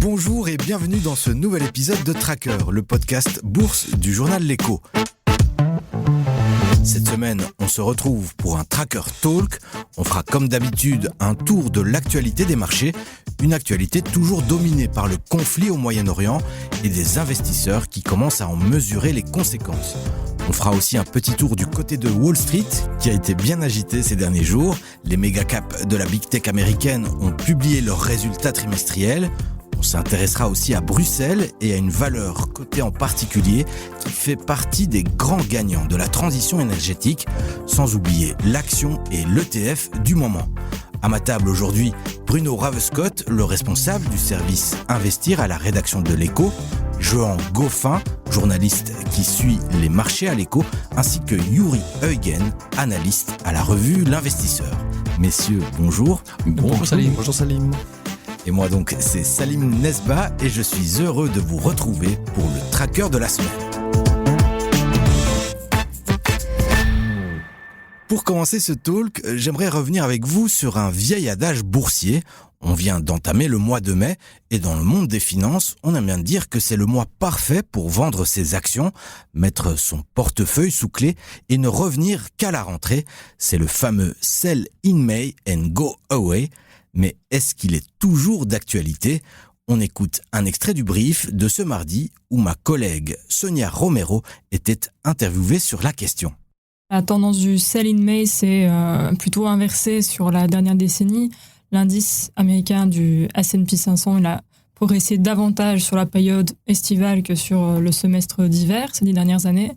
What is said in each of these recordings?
Bonjour et bienvenue dans ce nouvel épisode de Tracker, le podcast bourse du journal L'Écho. Cette semaine, on se retrouve pour un Tracker Talk. On fera comme d'habitude un tour de l'actualité des marchés, une actualité toujours dominée par le conflit au Moyen-Orient et des investisseurs qui commencent à en mesurer les conséquences. On fera aussi un petit tour du côté de Wall Street, qui a été bien agité ces derniers jours. Les méga-caps de la Big Tech américaine ont publié leurs résultats trimestriels. On s'intéressera aussi à Bruxelles et à une valeur cotée en particulier qui fait partie des grands gagnants de la transition énergétique, sans oublier l'action et l'ETF du moment. À ma table aujourd'hui, Bruno Ravescott, le responsable du service Investir à la rédaction de l'Écho, Johan Goffin, journaliste qui suit les marchés à l'Écho, ainsi que Yuri Huygen, analyste à la revue L'Investisseur. Messieurs, bonjour. Bonjour Salim. Bonjour Salim. Et moi donc, c'est Salim Nesba et je suis heureux de vous retrouver pour le Tracker de la semaine. Pour commencer ce talk, j'aimerais revenir avec vous sur un vieil adage boursier. On vient d'entamer le mois de mai et dans le monde des finances, on aime bien dire que c'est le mois parfait pour vendre ses actions, mettre son portefeuille sous clé et ne revenir qu'à la rentrée. C'est le fameux « Sell in May and go away ». Mais est-ce qu'il est toujours d'actualité ? On écoute un extrait du brief de ce mardi où ma collègue Sonia Romero était interviewée sur la question. La tendance du sell in May s'est plutôt inversée sur la dernière décennie. L'indice américain du S&P 500 il a progressé davantage sur la période estivale que sur le semestre d'hiver ces 10 dernières années.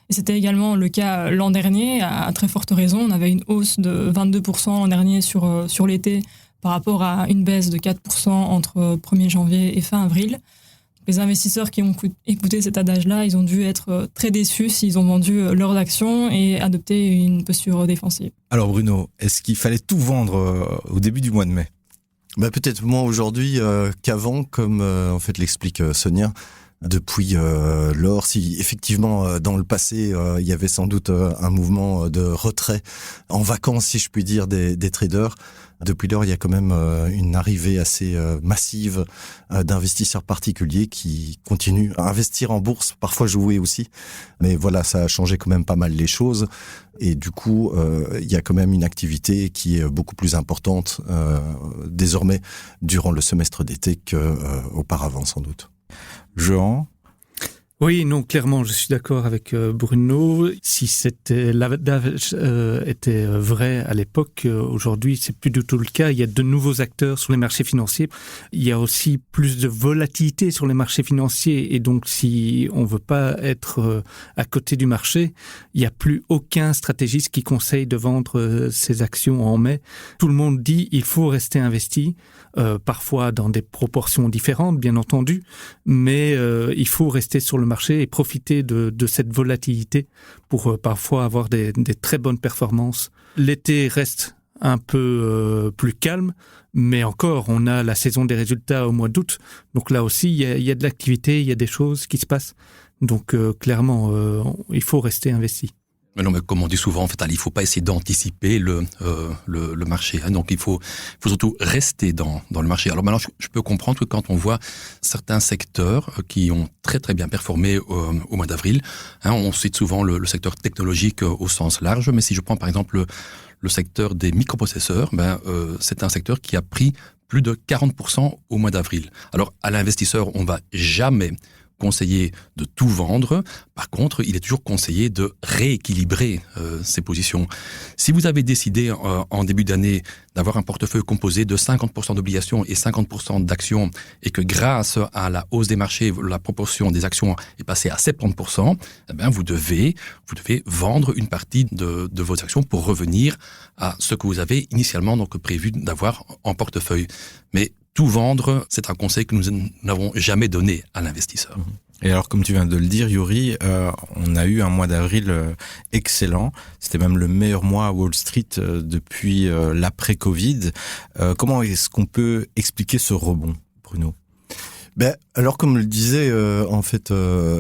Et c'était également le cas l'an dernier, à très forte raison. On avait une hausse de 22% l'an dernier sur l'été par rapport à une baisse de 4% entre 1er janvier et fin avril. Les investisseurs qui ont écouté cet adage-là, ils ont dû être très déçus s'ils ont vendu leurs actions et adopté une posture défensive. Alors Bruno, est-ce qu'il fallait tout vendre au début du mois de mai ? Peut-être moins aujourd'hui qu'avant, comme en fait l'explique Sonia. Depuis lors, si effectivement dans le passé il y avait sans doute un mouvement de retrait en vacances, si je puis dire, des traders, depuis lors il y a quand même une arrivée assez massive d'investisseurs particuliers qui continuent à investir en bourse, parfois jouer aussi. Mais voilà, ça a changé quand même pas mal les choses. Et du coup, il y a quand même une activité qui est beaucoup plus importante désormais durant le semestre d'été qu'auparavant sans doute. Jean ? Oui, non, clairement, je suis d'accord avec Bruno. Si l'adage était vrai à l'époque, aujourd'hui, c'est plus du tout le cas. Il y a de nouveaux acteurs sur les marchés financiers. Il y a aussi plus de volatilité sur les marchés financiers. Et donc, si on veut pas être à côté du marché, il n'y a plus aucun stratégiste qui conseille de vendre ses actions en mai. Tout le monde dit il faut rester investi, parfois dans des proportions différentes, bien entendu, mais il faut rester sur le marché et profiter de cette volatilité pour parfois avoir des très bonnes performances. L'été reste un peu plus calme, mais encore, on a la saison des résultats au mois d'août. Donc là aussi, il y a de l'activité, il y a des choses qui se passent. Donc clairement, il faut rester investi. Mais non, mais comme on dit souvent, en fait, il faut pas essayer d'anticiper le marché. Donc, il faut surtout rester dans le marché. Alors maintenant, je peux comprendre que quand on voit certains secteurs qui ont très très bien performé au mois d'avril, on cite souvent le secteur technologique au sens large. Mais si je prends par exemple le secteur des microprocesseurs, c'est un secteur qui a pris plus de 40% au mois d'avril. Alors, à l'investisseur, on va jamais conseillé de tout vendre. Par contre, il est toujours conseillé de rééquilibrer ses positions. Si vous avez décidé en début d'année d'avoir un portefeuille composé de 50% d'obligations et 50% d'actions et que grâce à la hausse des marchés, la proportion des actions est passée à 70%, vous devez vendre une partie de vos actions pour revenir à ce que vous avez initialement donc prévu d'avoir en portefeuille. Mais tout vendre, c'est un conseil que nous n'avons jamais donné à l'investisseur. Et alors, comme tu viens de le dire, Yuri, on a eu un mois d'avril excellent. C'était même le meilleur mois à Wall Street depuis l'après-Covid. Comment est-ce qu'on peut expliquer ce rebond, Bruno ? Alors, comme le disait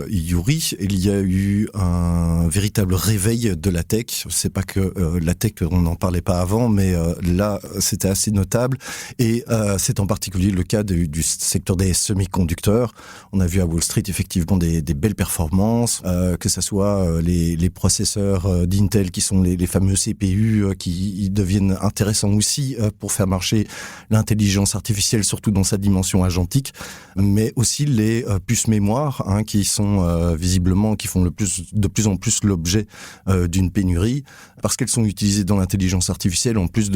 Yuri, il y a eu un véritable réveil de la tech. C'est pas que la tech, on n'en parlait pas avant, mais là, c'était assez notable. Et c'est en particulier le cas du secteur des semi-conducteurs. On a vu à Wall Street effectivement des belles performances, que ça soit les processeurs d'Intel qui sont les fameux CPU qui deviennent intéressants aussi pour faire marcher l'intelligence artificielle, surtout dans sa dimension agentique, mais aussi les puces mémoire qui sont visiblement, qui font de plus en plus l'objet d'une pénurie, parce qu'elles sont utilisées dans l'intelligence artificielle en plus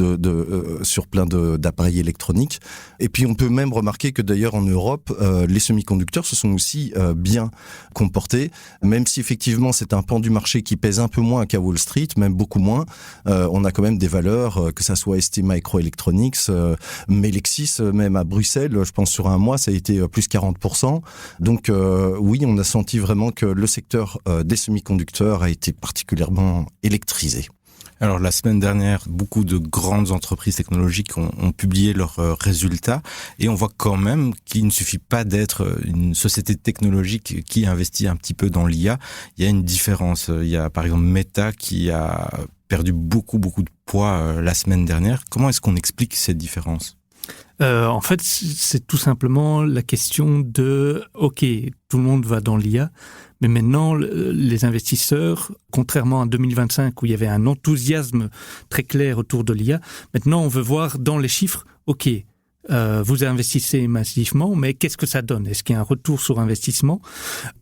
sur plein d'appareils électroniques. Et puis on peut même remarquer que d'ailleurs en Europe, les semi-conducteurs se sont aussi bien comportés, même si effectivement c'est un pan du marché qui pèse un peu moins qu'à Wall Street, même beaucoup moins. On a quand même des valeurs, que ça soit STMicroelectronics, Melexis, même à Bruxelles, je pense sur un mois, ça a été plus 40%. Donc oui, on a senti vraiment que le secteur des semi-conducteurs a été particulièrement électrisé. Alors la semaine dernière, beaucoup de grandes entreprises technologiques ont publié leurs résultats et on voit quand même qu'il ne suffit pas d'être une société technologique qui investit un petit peu dans l'IA. Il y a une différence. Il y a par exemple Meta qui a perdu beaucoup de poids la semaine dernière. Comment est-ce qu'on explique cette différence ? En fait, c'est tout simplement la question de « Ok, tout le monde va dans l'IA », mais maintenant, les investisseurs, contrairement à 2025 où il y avait un enthousiasme très clair autour de l'IA, maintenant on veut voir dans les chiffres « Ok, vous investissez massivement, mais qu'est-ce que ça donne ? Est-ce qu'il y a un retour sur investissement ?»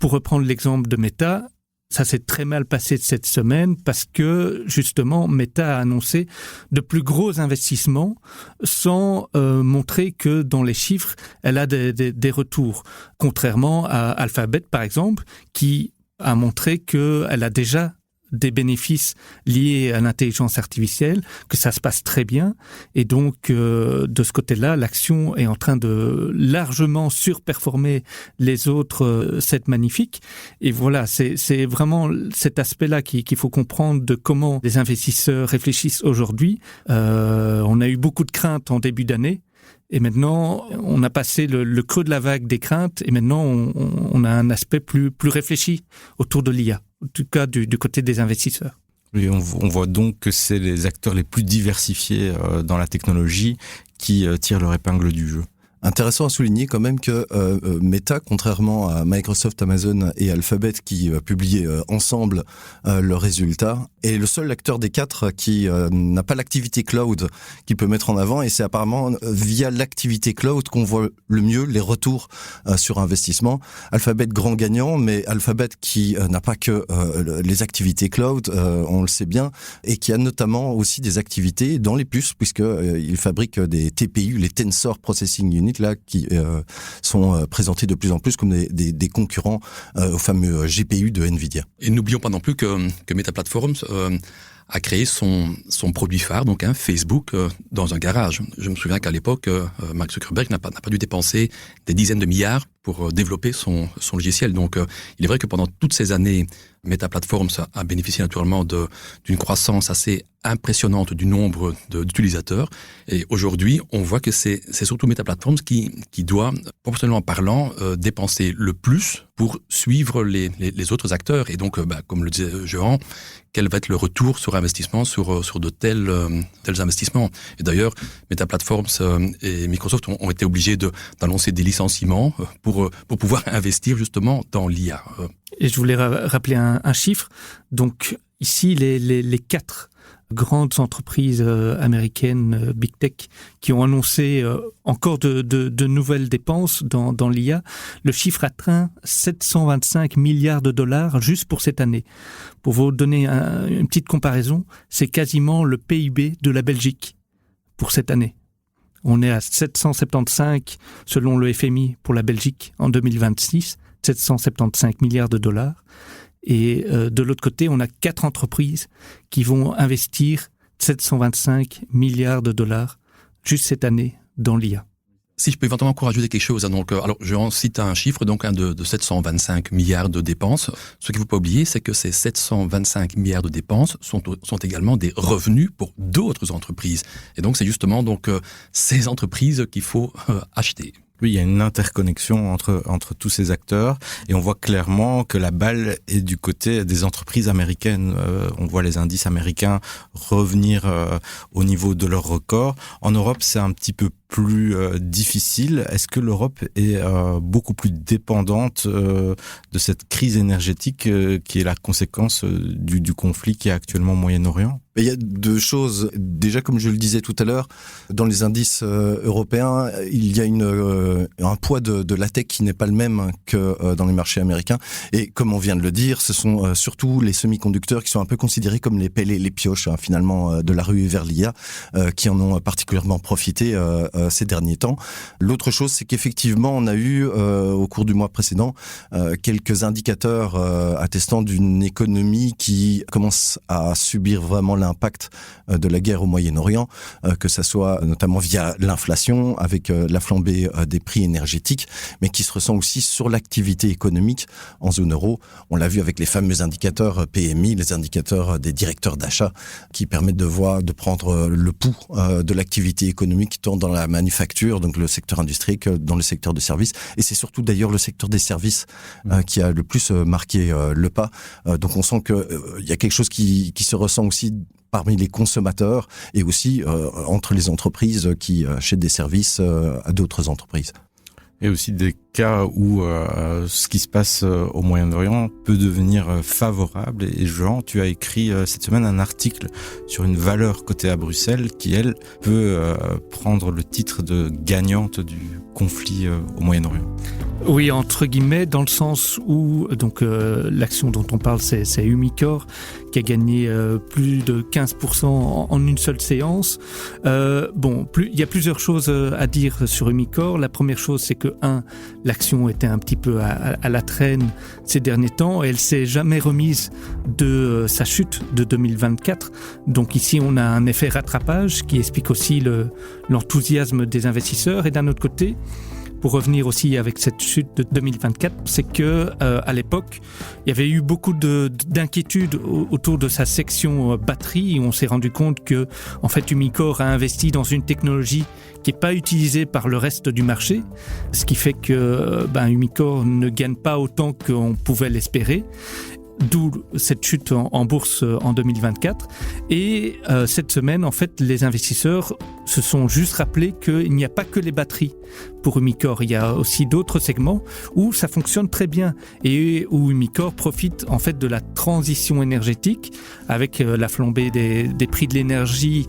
Pour reprendre l'exemple de Meta, ça s'est très mal passé cette semaine parce que, justement, Meta a annoncé de plus gros investissements sans montrer que dans les chiffres, elle a des retours. Contrairement à Alphabet, par exemple, qui a montré qu'elle a déjà des bénéfices liés à l'intelligence artificielle, que ça se passe très bien. Et donc, de ce côté-là, l'action est en train de largement surperformer les autres c'est magnifique. Et voilà, c'est vraiment cet aspect-là qu'il faut comprendre de comment les investisseurs réfléchissent aujourd'hui. On a eu beaucoup de craintes en début d'année. Et maintenant, on a passé le creux de la vague des craintes et maintenant, on a un aspect plus réfléchi autour de l'IA, en tout cas du côté des investisseurs. Oui, on voit donc que c'est les acteurs les plus diversifiés dans la technologie qui tirent leur épingle du jeu. Intéressant à souligner quand même que Meta, contrairement à Microsoft, Amazon et Alphabet qui publiaient ensemble leurs résultats, est le seul acteur des quatre qui n'a pas l'activité cloud qu'il peut mettre en avant, et c'est apparemment via l'activité cloud qu'on voit le mieux les retours sur investissement. Alphabet grand gagnant, mais Alphabet qui n'a pas que les activités cloud, on le sait bien, et qui a notamment aussi des activités dans les puces, puisqu'il fabrique des TPU, les Tensor Processing Unit, là, qui sont présentés de plus en plus comme des concurrents aux fameux GPU de Nvidia. Et n'oublions pas non plus que Meta Platforms a créé son produit phare, donc Facebook, dans un garage. Je me souviens qu'à l'époque, Mark Zuckerberg n'a pas dû dépenser des dizaines de milliards pour développer son logiciel. Donc, il est vrai que pendant toutes ces années, Meta Platforms a bénéficié naturellement d'une croissance assez impressionnante du nombre d'utilisateurs. Et aujourd'hui, on voit que c'est surtout Meta Platforms qui doit, proportionnellement parlant, dépenser le plus pour suivre les autres acteurs. Et donc, comme le disait Jehan, quel va être le retour sur investissement sur de tels investissements. Et d'ailleurs, Meta Platforms et Microsoft ont été obligés d'annoncer des licenciements pour pouvoir investir justement dans l'IA. Et je voulais rappeler un chiffre. Donc ici, les 4 grandes entreprises américaines, Big Tech, qui ont annoncé encore de nouvelles dépenses dans l'IA, le chiffre atteint 725 milliards de dollars juste pour cette année. Pour vous donner une petite comparaison, c'est quasiment le PIB de la Belgique pour cette année. On est à 775 selon le FMI pour la Belgique en 2026, 775 milliards de dollars. Et de l'autre côté, on a 4 entreprises qui vont investir 725 milliards de dollars juste cette année dans l'IA. Si je peux éventuellement encore ajouter quelque chose, donc, alors je en cite un chiffre, donc de 725 milliards de dépenses. Ce qu'il ne faut pas oublier, c'est que ces 725 milliards de dépenses sont également des revenus pour d'autres entreprises. Et donc c'est justement ces entreprises qu'il faut acheter. Oui, il y a une interconnexion entre tous ces acteurs et on voit clairement que la balle est du côté des entreprises américaines. On voit les indices américains revenir au niveau de leur record. En Europe, c'est un petit peu plus difficile. Est-ce que l'Europe est beaucoup plus dépendante de cette crise énergétique qui est la conséquence du conflit qui est actuellement au Moyen-Orient ? Il y a deux choses. Déjà, comme je le disais tout à l'heure, dans les indices européens, il y a un poids de la tech qui n'est pas le même que dans les marchés américains. Et comme on vient de le dire, ce sont surtout les semi-conducteurs qui sont un peu considérés comme les pelles et les pioches, finalement, de la rue vers l'IA, qui en ont particulièrement profité ces derniers temps. L'autre chose, c'est qu'effectivement, on a eu, au cours du mois précédent, quelques indicateurs attestant d'une économie qui commence à subir vraiment l'impact de la guerre au Moyen-Orient, que ça soit notamment via l'inflation, avec la flambée des prix énergétiques, mais qui se ressent aussi sur l'activité économique en zone euro. On l'a vu avec les fameux indicateurs PMI, les indicateurs des directeurs d'achat, qui permettent de prendre le pouls de l'activité économique tant dans la manufacture, donc le secteur industriel, que dans le secteur des services. Et c'est surtout d'ailleurs le secteur des services qui a le plus marqué le pas. Donc on sent qu'il y a quelque chose qui se ressent aussi parmi les consommateurs et aussi entre les entreprises qui achètent des services à d'autres entreprises. Et aussi des cas où ce qui se passe au Moyen-Orient peut devenir favorable. Et Jean, tu as écrit cette semaine un article sur une valeur cotée à Bruxelles qui, elle, peut prendre le titre de gagnante du conflit au Moyen-Orient. Oui, entre guillemets, dans le sens où donc l'action dont on parle, c'est Umicore, qui a gagné plus de 15% en une seule séance. Il y a plusieurs choses à dire sur Umicore. La première chose, c'est que, l'action était un petit peu à la traîne ces derniers temps et elle s'est jamais remise de sa chute de 2024. Donc ici, on a un effet rattrapage qui explique aussi l'enthousiasme des investisseurs. Et d'un autre côté, pour revenir aussi avec cette chute de 2024, c'est que à l'époque, il y avait eu beaucoup d'inquiétudes autour de sa section batterie. Et on s'est rendu compte que, en fait, Umicore a investi dans une technologie qui n'est pas utilisée par le reste du marché, ce qui fait que Umicore ne gagne pas autant qu'on pouvait l'espérer. D'où cette chute en bourse en 2024. Et cette semaine, en fait, les investisseurs se sont juste rappelés qu'il n'y a pas que les batteries pour Umicore. Il y a aussi d'autres segments où ça fonctionne très bien et où Umicore profite en fait de la transition énergétique avec la flambée des prix de l'énergie.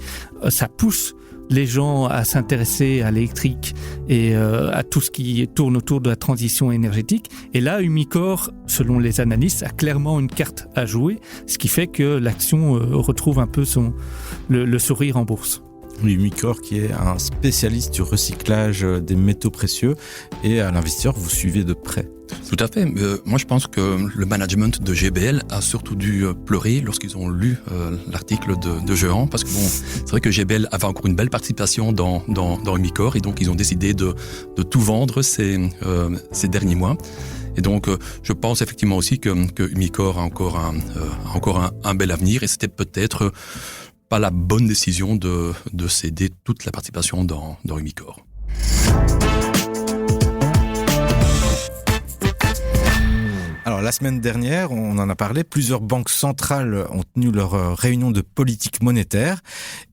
Ça pousse les gens à s'intéresser à l'électrique et à tout ce qui tourne autour de la transition énergétique. Et là, Umicore, selon les analystes, a clairement une carte à jouer, ce qui fait que l'action retrouve un peu le sourire en bourse. Umicore qui est un spécialiste du recyclage des métaux précieux et à l'investisseur, vous suivez de près. Tout à fait. Moi, je pense que le management de GBL a surtout dû pleurer lorsqu'ils ont lu l'article de Jehan, parce que c'est vrai que GBL avait encore une belle participation dans Umicore et donc ils ont décidé de tout vendre ces derniers mois. Et donc, je pense effectivement aussi que Umicore a encore un bel avenir et c'était peut-être pas la bonne décision de céder toute la participation dans Umicore. Alors, la semaine dernière, on en a parlé, plusieurs banques centrales ont tenu leur réunion de politique monétaire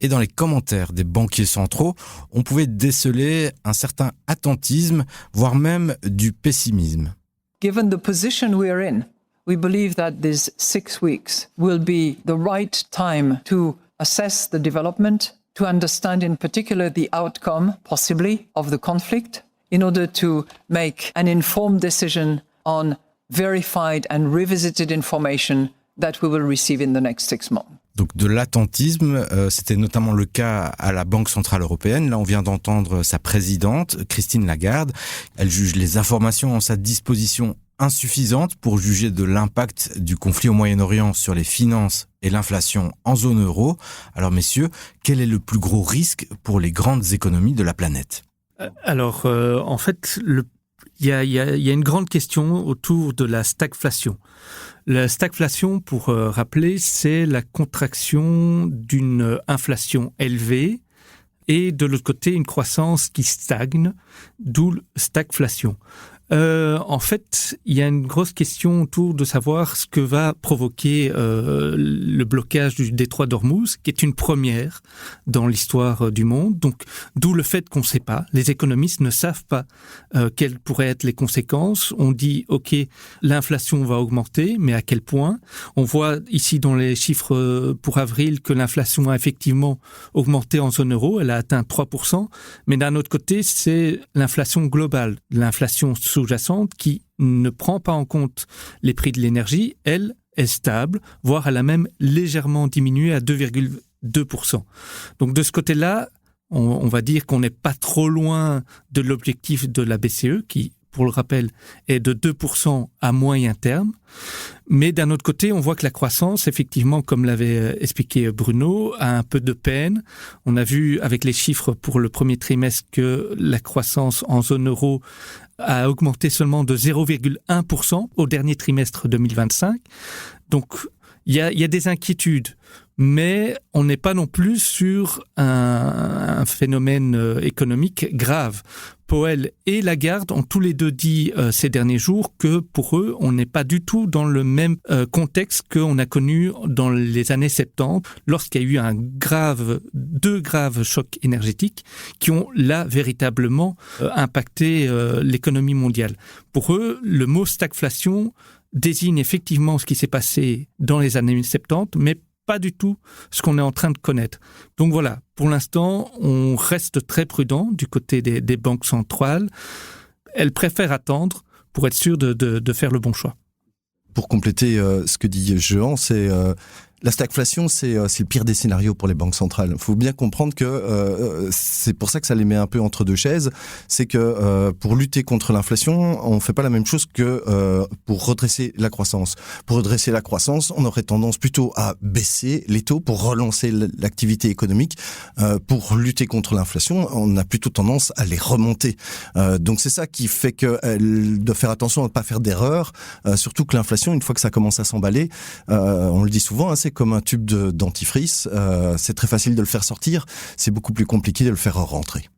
et dans les commentaires des banquiers centraux, on pouvait déceler un certain attentisme, voire même du pessimisme. Given the position we are in, we believe that these 6 weeks will be the right time to assess the development, to understand in particular the outcome, possibly, of the conflict, in order to make an informed decision on verified and revisited information that we will receive in the next 6 months. Donc de l'attentisme, c'était notamment le cas à la Banque Centrale Européenne. Là, on vient d'entendre sa présidente, Christine Lagarde. Elle juge les informations en sa disposition insuffisantes pour juger de l'impact du conflit au Moyen-Orient sur les finances et l'inflation en zone euro. Alors messieurs, quel est le plus gros risque pour les grandes économies de la planète ? Alors, en fait, il y a une grande question autour de la stagflation. La stagflation, pour rappeler, c'est la contraction d'une inflation élevée et de l'autre côté, une croissance qui stagne, d'où stagflation. En fait, il y a une grosse question autour de savoir ce que va provoquer le blocage du détroit d'Ormuz, qui est une première dans l'histoire du monde. Donc, d'où le fait qu'on ne sait pas. Les économistes ne savent pas quelles pourraient être les conséquences. On dit, OK, l'inflation va augmenter, mais à quel point? On voit ici dans les chiffres pour avril que l'inflation a effectivement augmenté en zone euro. Elle a atteint 3%. Mais d'un autre côté, c'est l'inflation globale, l'inflation sous-jacente qui ne prend pas en compte les prix de l'énergie, elle est stable, voire elle a même légèrement diminué à 2,2%. Donc de ce côté-là, on va dire qu'on n'est pas trop loin de l'objectif de la BCE qui, pour le rappel, est de 2% à moyen terme. Mais d'un autre côté, on voit que la croissance, effectivement, comme l'avait expliqué Bruno, a un peu de peine. On a vu avec les chiffres pour le premier trimestre que la croissance en zone euro a augmenté seulement de 0,1% au dernier trimestre 2025. Donc, il y a des inquiétudes, mais on n'est pas non plus sur un phénomène économique grave. Powell et Lagarde ont tous les deux dit ces derniers jours que pour eux, on n'est pas du tout dans le même contexte qu'on a connu dans les années 70, lorsqu'il y a eu deux graves chocs énergétiques qui ont là véritablement impacté l'économie mondiale. Pour eux, le mot stagflation désigne effectivement ce qui s'est passé dans les années 70, mais pas du tout ce qu'on est en train de connaître. Donc voilà, pour l'instant, on reste très prudent du côté des banques centrales. Elles préfèrent attendre pour être sûres de faire le bon choix. Pour compléter ce que dit Jehan, c'est la stagflation, c'est le pire des scénarios pour les banques centrales. Il faut bien comprendre que c'est pour ça que ça les met un peu entre deux chaises. C'est que pour lutter contre l'inflation, on ne fait pas la même chose que pour redresser la croissance. Pour redresser la croissance, on aurait tendance plutôt à baisser les taux pour relancer l'activité économique. Pour lutter contre l'inflation, on a plutôt tendance à les remonter. Donc c'est ça qui fait qu'elle doit faire attention à ne pas faire d'erreur. Surtout que l'inflation, une fois que ça commence à s'emballer, on le dit souvent, c'est comme un tube dentifrice, c'est très facile de le faire sortir, c'est beaucoup plus compliqué de le faire rentrer.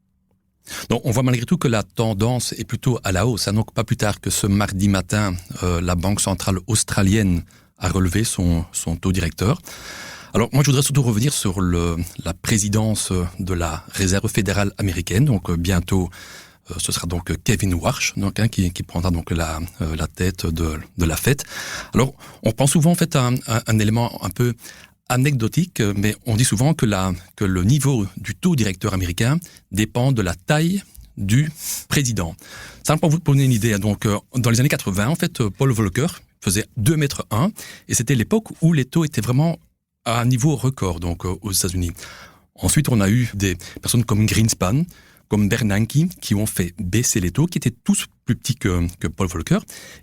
Donc, on voit malgré tout que la tendance est plutôt à la hausse. Donc, pas plus tard que ce mardi matin, la Banque centrale australienne a relevé son taux directeur. Alors, moi, je voudrais surtout revenir sur la présidence de la Réserve fédérale américaine. Donc, bientôt, ce sera donc Kevin Warsh, donc qui prendra donc la tête de la Fed. Alors, on pense souvent en fait à un élément un peu anecdotique, mais on dit souvent que le niveau du taux directeur américain dépend de la taille du président. Ça, pour vous donner une idée, donc dans les années 80, en fait, Paul Volcker faisait 2,1 mètres, et c'était l'époque où les taux étaient vraiment à un niveau record, donc aux États-Unis. Ensuite, on a eu des personnes comme Greenspan, comme Bernanke, qui ont fait baisser les taux, qui étaient tous plus petits que Paul Volcker.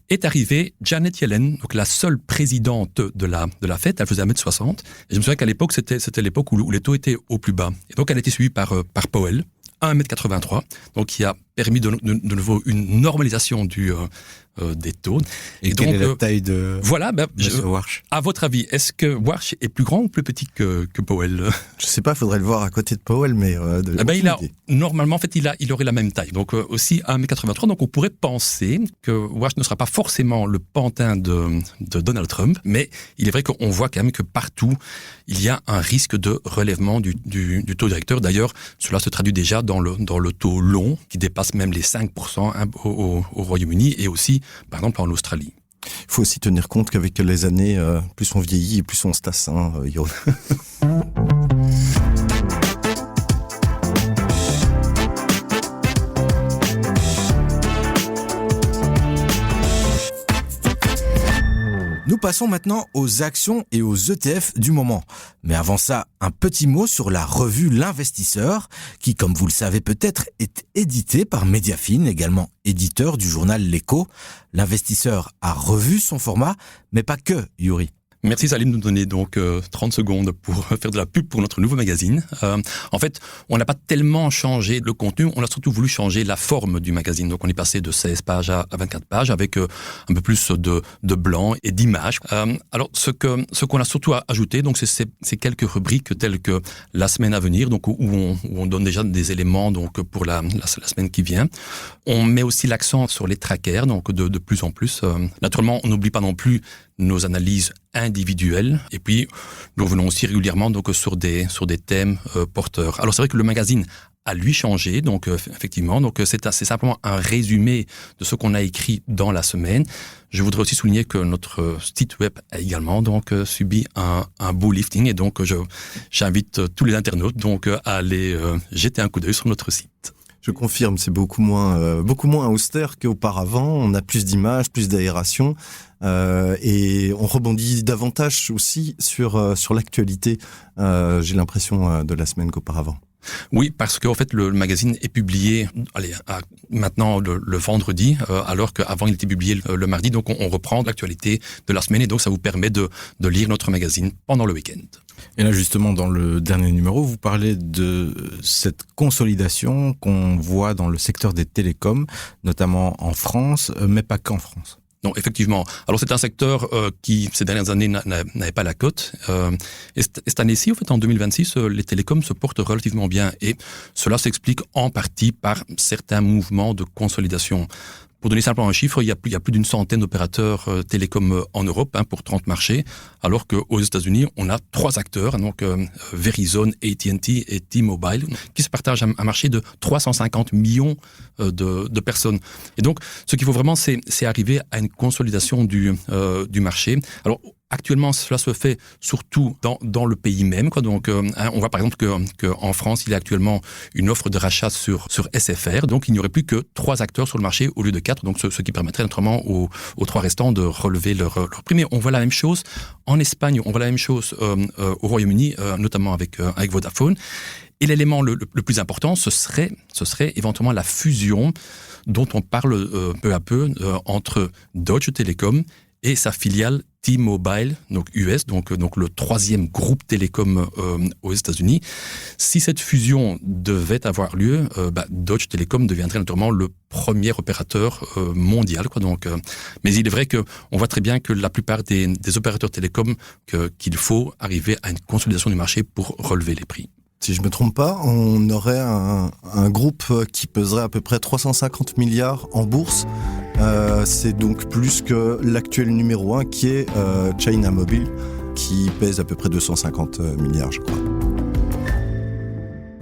Est arrivée Janet Yellen, donc la seule présidente de la Fed, elle faisait 1,60 m. Et je me souviens qu'à l'époque, c'était l'époque où les taux étaient au plus bas. Et donc, elle a été suivie par Powell, 1,83 m, donc qui a permis de nouveau une normalisation des taux. Et quelle est la taille de Warsh? À votre avis, est-ce que Warsh est plus grand ou plus petit que Powell? Je sais pas, il faudrait le voir à côté de Powell, mais normalement, en fait, il aurait la même taille. Donc aussi 1,83 m. Donc on pourrait penser que Warsh ne sera pas forcément le pantin de Donald Trump, mais il est vrai qu'on voit quand même que partout, il y a un risque de relèvement du taux directeur. D'ailleurs, cela se traduit déjà dans le taux long, qui dépasse même les 5% au Royaume-Uni et aussi, par exemple, en Australie. Il faut aussi tenir compte qu'avec les années, plus on vieillit et plus on se tasse. Nous passons maintenant aux actions et aux ETF du moment. Mais avant ça, un petit mot sur la revue L'Investisseur, qui, comme vous le savez peut-être, est éditée par Mediafin, également éditeur du journal L'Écho. L'Investisseur a revu son format, mais pas que, Yuri. Merci Salim de nous donner donc 30 secondes pour faire de la pub pour notre nouveau magazine. En fait, on n'a pas tellement changé le contenu, on a surtout voulu changer la forme du magazine. Donc on est passé de 16 pages à 24 pages avec un peu plus de blanc et d'images. Alors ce qu'on a surtout ajouté, donc c'est quelques rubriques telles que la semaine à venir, donc où on donne déjà des éléments donc pour la semaine qui vient. On met aussi l'accent sur les trackers, donc de plus en plus. Naturellement, on n'oublie pas non plus nos analyses individuelles, et puis nous revenons aussi régulièrement donc sur des thèmes porteurs. Alors c'est vrai que le magazine a lui changé, donc effectivement, donc c'est simplement un résumé de ce qu'on a écrit dans la semaine. Je voudrais aussi souligner que notre site web a également donc subi un beau lifting, et donc j'invite tous les internautes donc à aller jeter un coup d'œil sur notre site. Je confirme, c'est beaucoup moins austère qu'auparavant. On a plus d'images, plus d'aération, et on rebondit davantage aussi sur l'actualité. J'ai l'impression de la semaine qu'auparavant. Oui, parce qu'en fait, le magazine est publié maintenant le vendredi, alors qu'avant, il était publié le mardi. Donc, on reprend l'actualité de la semaine, et donc ça vous permet de lire notre magazine pendant le week-end. Et là, justement, dans le dernier numéro, vous parlez de cette consolidation qu'on voit dans le secteur des télécoms, notamment en France, mais pas qu'en France. Non, effectivement. Alors c'est un secteur qui, ces dernières années, n'avait pas la cote. Et cette année-ci, en fait, en 2026, les télécoms se portent relativement bien. Et cela s'explique en partie par certains mouvements de consolidation. Pour donner simplement un chiffre, il y a plus d'une centaine d'opérateurs télécoms en Europe, pour 30 marchés, alors qu'aux États-Unis, on a 3 acteurs, donc Verizon, AT&T et T-Mobile, qui se partagent un marché de 350 millions de personnes. Et donc, ce qu'il faut vraiment, c'est arriver à une consolidation du marché. Alors, actuellement, cela se fait surtout dans le pays même, quoi. Donc, on voit par exemple que en France, il y a actuellement une offre de rachat sur SFR. Donc, il n'y aurait plus que 3 acteurs sur le marché au lieu de 4. Donc, ce qui permettrait notamment aux 3 restants de relever leur prix. Mais on voit la même chose en Espagne, on voit la même chose au Royaume-Uni, notamment avec Vodafone. Et l'élément le plus important, ce serait éventuellement la fusion dont on parle peu à peu entre Deutsche Telekom et sa filiale T-Mobile, donc US, donc le 3e groupe télécom aux États-Unis. Si cette fusion devait avoir lieu, Deutsche Telekom deviendrait naturellement le premier opérateur mondial, quoi. Donc, mais il est vrai que on voit très bien que la plupart des opérateurs télécoms qu'il faut arriver à une consolidation du marché pour relever les prix. Si je me trompe pas, on aurait un groupe qui peserait à peu près 350 milliards en bourse. C'est donc plus que l'actuel numéro 1 qui est China Mobile, qui pèse à peu près 250 milliards, je crois.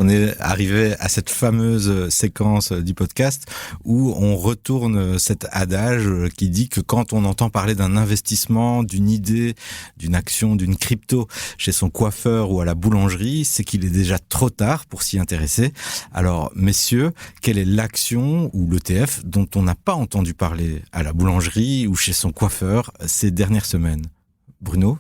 On est arrivé à cette fameuse séquence du podcast où on retourne cet adage qui dit que quand on entend parler d'un investissement, d'une idée, d'une action, d'une crypto chez son coiffeur ou à la boulangerie, c'est qu'il est déjà trop tard pour s'y intéresser. Alors, messieurs, quelle est l'action ou l'ETF dont on n'a pas entendu parler à la boulangerie ou chez son coiffeur ces dernières semaines? Bruno ?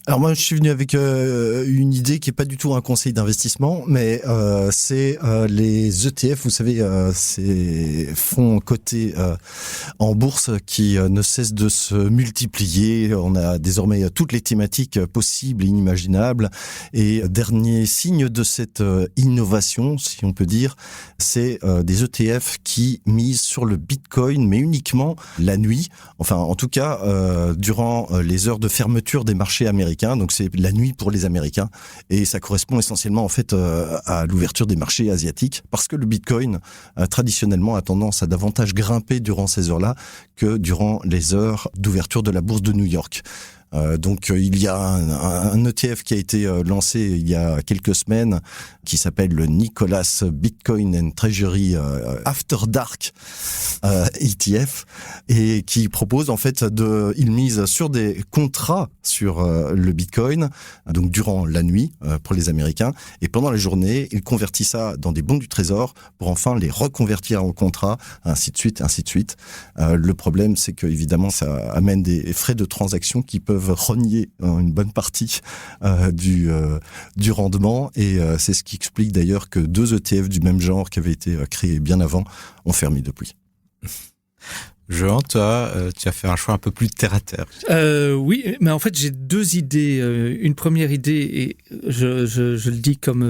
Alors moi, je suis venu avec une idée qui est pas du tout un conseil d'investissement, mais c'est les ETF, vous savez, ces fonds cotés en bourse qui ne cessent de se multiplier. On a désormais toutes les thématiques possibles et inimaginables. Et dernier signe de cette innovation, si on peut dire, c'est des ETF qui misent sur le Bitcoin, mais uniquement la nuit. Enfin, en tout cas, durant les heures de fermeture des marchés américains. Donc c'est la nuit pour les Américains, et ça correspond essentiellement en fait à l'ouverture des marchés asiatiques, parce que le Bitcoin traditionnellement a tendance à davantage grimper durant ces heures-là que durant les heures d'ouverture de la bourse de New York. Donc il y a un ETF qui a été lancé il y a quelques semaines qui s'appelle le Nicholas Bitcoin and Treasury After Dark ETF, et qui propose en fait il mise sur des contrats sur le Bitcoin, donc durant la nuit pour les Américains, et pendant la journée il convertit ça dans des bons du trésor pour enfin les reconvertir en contrats, ainsi de suite, ainsi de suite. Le problème, c'est que évidemment ça amène des frais de transaction qui peuvent renier une bonne partie du rendement, et c'est ce qui explique d'ailleurs que 2 ETF du même genre qui avaient été créés bien avant ont fermé depuis. Jean, toi, tu as fait un choix un peu plus terre à terre. Oui, mais en fait, j'ai deux idées. Une première idée, et je le dis comme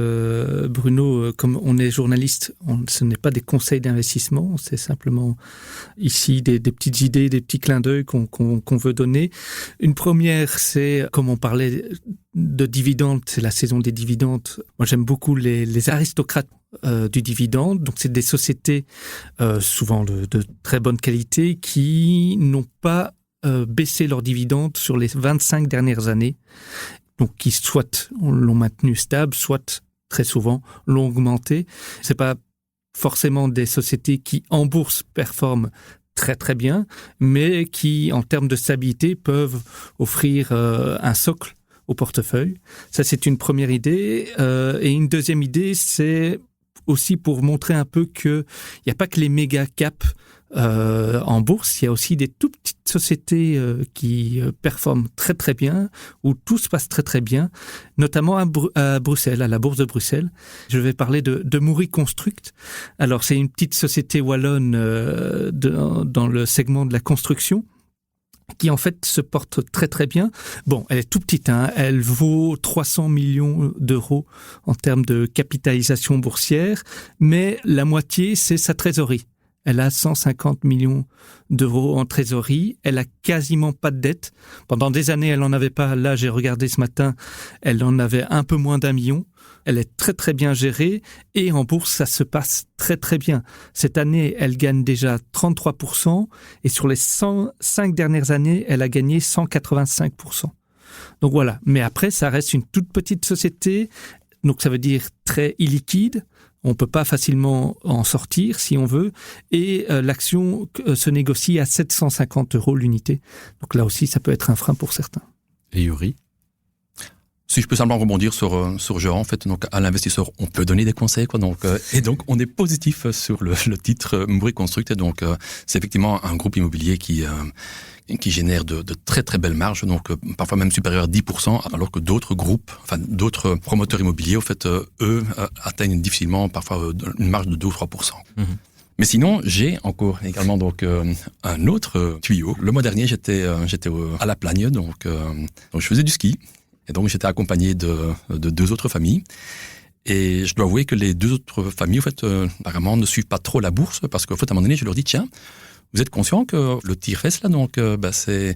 Bruno, comme on est journaliste, ce n'est pas des conseils d'investissement, c'est simplement ici des petites idées, des petits clins d'œil qu'on veut donner. Une première, c'est, comme on parlait de dividendes, c'est la saison des dividendes. Moi, j'aime beaucoup les aristocrates du dividende. Donc, c'est des sociétés souvent de très bonne qualité qui n'ont pas baissé leurs dividendes sur les 25 dernières années. Donc, qui soit l'ont maintenu stable, soit très souvent l'ont augmenté. C'est pas forcément des sociétés qui, en bourse, performent très très bien, mais qui, en termes de stabilité, peuvent offrir un socle au portefeuille. Ça, c'est une première idée. Et une deuxième idée, c'est aussi pour montrer un peu qu'il n'y a pas que les méga caps en bourse, il y a aussi des tout petites sociétés qui performent très très bien, où tout se passe très très bien, notamment à Bruxelles, à la bourse de Bruxelles. Je vais parler de Moury Construct. Alors, c'est une petite société wallonne dans le segment de la construction, qui en fait se porte très très bien. Bon, elle est tout petite, hein. Elle vaut 300 millions d'euros en termes de capitalisation boursière, mais la moitié, c'est sa trésorerie. Elle a 150 millions d'euros en trésorerie. Elle a quasiment pas de dette. Pendant des années, elle n'en avait pas. Là, j'ai regardé ce matin, elle en avait un peu moins d'1 million. Elle est très très bien gérée et en bourse, ça se passe très très bien. Cette année, elle gagne déjà 33% et sur les 105 dernières années, elle a gagné 185%. Donc voilà. Mais après, ça reste une toute petite société. Donc ça veut dire très illiquide. On ne peut pas facilement en sortir si on veut. Et l'action se négocie à 750 € l'unité. Donc là aussi, ça peut être un frein pour certains. Et Yuri ? Si je peux simplement rebondir sur Jean, en fait, donc à l'investisseur, on peut donner des conseils, quoi. Donc, et donc, on est positif sur le titre Moury Construct. Et donc, c'est effectivement un groupe immobilier qui génère de très très belles marges, donc parfois même supérieures à 10%, alors que d'autres groupes, enfin d'autres promoteurs immobiliers, en fait, eux atteignent difficilement parfois une marge de 2 ou 3%. Mm-hmm. Mais sinon, j'ai encore également donc un autre tuyau. Le mois dernier, j'étais à La Plagne, donc je faisais du ski. Et donc, j'étais accompagné de 2 autres familles. Et je dois avouer que les 2 autres familles, en fait, apparemment, ne suivent pas trop la bourse, parce qu'en fait, à un moment donné, je leur dis, tiens, vous êtes conscient que le Tirfest, là, donc, c'est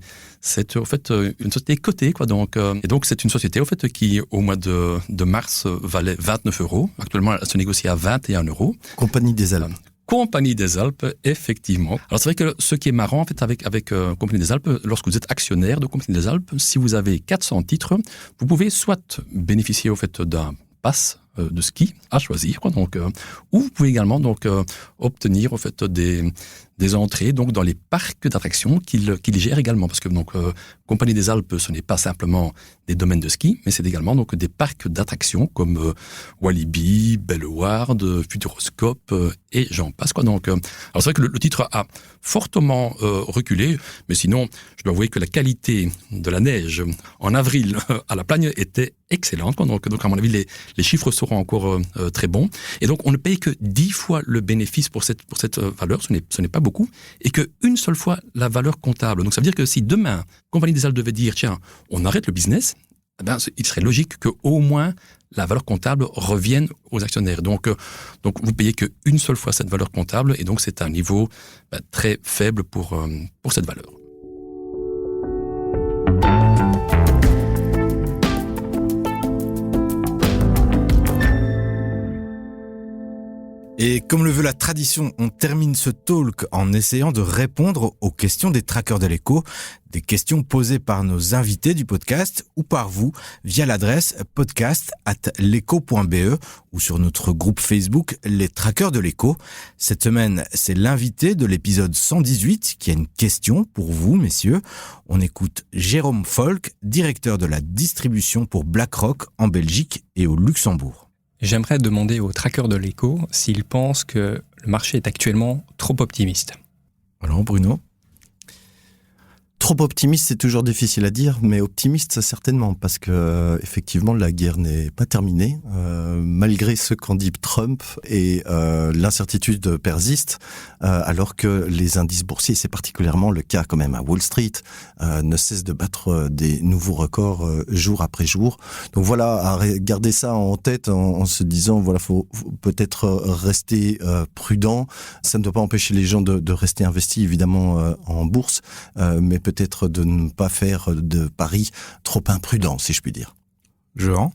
en fait une société cotée, quoi. Donc, et donc, c'est une société, en fait, qui, au mois de mars, valait 29 €. Actuellement, elle se négocie à 21 €. Compagnie des Alpes. Compagnie des Alpes, effectivement. Alors, c'est vrai que ce qui est marrant, en fait, avec Compagnie des Alpes, lorsque vous êtes actionnaire de Compagnie des Alpes, si vous avez 400 titres, vous pouvez soit bénéficier, au fait, d'un pass de ski à choisir, quoi. Donc, ou vous pouvez également donc obtenir, en fait, des entrées donc dans les parcs d'attractions qu'il gère également, parce que donc Compagnie des Alpes, ce n'est pas simplement des domaines de ski, mais c'est également donc des parcs d'attractions comme Walibi, Belleward, Futuroscope et j'en passe, quoi. Donc, alors c'est vrai que le titre a fortement reculé, mais sinon, je dois avouer que la qualité de la neige en avril à La Plagne était excellente, quoi. Donc à mon avis, les chiffres seront encore très bons, et donc on ne paye que 10 fois le bénéfice pour cette valeur, ce n'est pas beaucoup, et qu'une seule fois la valeur comptable. Donc ça veut dire que si demain, Compagnie des Alpes devait dire, tiens, on arrête le business, eh ben, il serait logique qu'au moins la valeur comptable revienne aux actionnaires. Donc vous payez qu'une seule fois cette valeur comptable, et donc c'est un niveau très faible pour cette valeur. Et comme le veut la tradition, on termine ce talk en essayant de répondre aux questions des trackers de l'écho, des questions posées par nos invités du podcast ou par vous via l'adresse podcast@leco.be ou sur notre groupe Facebook Les Trackers de l'écho. Cette semaine, c'est l'invité de l'épisode 118 qui a une question pour vous, messieurs. On écoute Jérôme Folk, directeur de la distribution pour BlackRock en Belgique et au Luxembourg. J'aimerais demander aux trackers de l'écho s'ils pensent que le marché est actuellement trop optimiste. Alors, Bruno ? Trop optimiste, c'est toujours difficile à dire, mais optimiste, certainement, parce que effectivement, la guerre n'est pas terminée, malgré ce qu'en dit Trump, et l'incertitude persiste, alors que les indices boursiers, c'est particulièrement le cas quand même à Wall Street, ne cessent de battre des nouveaux records jour après jour. Donc voilà, à garder ça en tête en se disant, voilà, faut peut-être rester prudent. Ça ne doit pas empêcher les gens de rester investis, évidemment, en bourse, mais peut-être de ne pas faire de paris trop imprudents, si je puis dire. Jean ?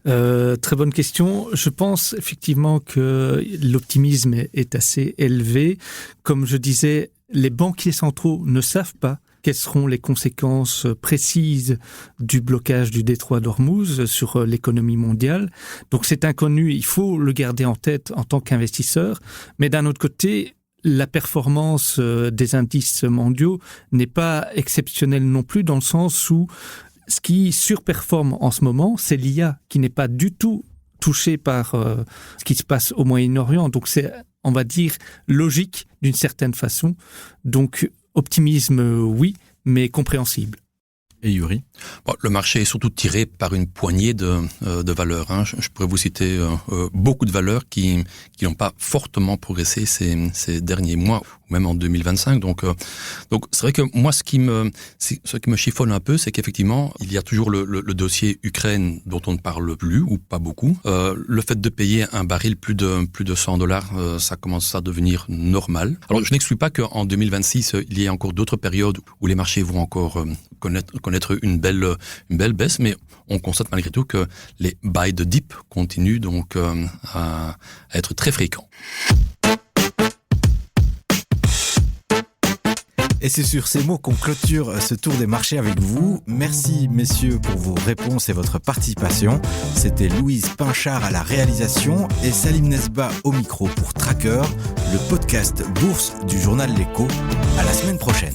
Très bonne question. Je pense effectivement que l'optimisme est assez élevé. Comme je disais, les banquiers centraux ne savent pas quelles seront les conséquences précises du blocage du détroit d'Ormuz sur l'économie mondiale. Donc c'est inconnu, il faut le garder en tête en tant qu'investisseur. Mais d'un autre côté, la performance des indices mondiaux n'est pas exceptionnelle non plus, dans le sens où ce qui surperforme en ce moment, c'est l'IA qui n'est pas du tout touchée par ce qui se passe au Moyen-Orient. Donc c'est, on va dire, logique d'une certaine façon. Donc optimisme, oui, mais compréhensible. Et Yuri ? Bon, le marché est surtout tiré par une poignée de valeurs. Hein. Je pourrais vous citer beaucoup de valeurs qui n'ont pas fortement progressé ces derniers mois, ou même en 2025. Donc c'est vrai que moi, ce qui me chiffonne un peu, c'est qu'effectivement, il y a toujours le dossier Ukraine dont on ne parle plus, ou pas beaucoup. Le fait de payer un baril plus de $100, ça commence à devenir normal. Alors, je n'exclus pas qu'en 2026, il y ait encore d'autres périodes où les marchés vont encore connaître une belle baisse, mais on constate malgré tout que les buy the dip continuent donc à être très fréquents. Et c'est sur ces mots qu'on clôture ce tour des marchés avec vous. Merci messieurs pour vos réponses et votre participation. C'était Louise Pinchard à la réalisation et Salim Nesba au micro pour Tracker, le podcast Bourse du journal L'Écho. À la semaine prochaine.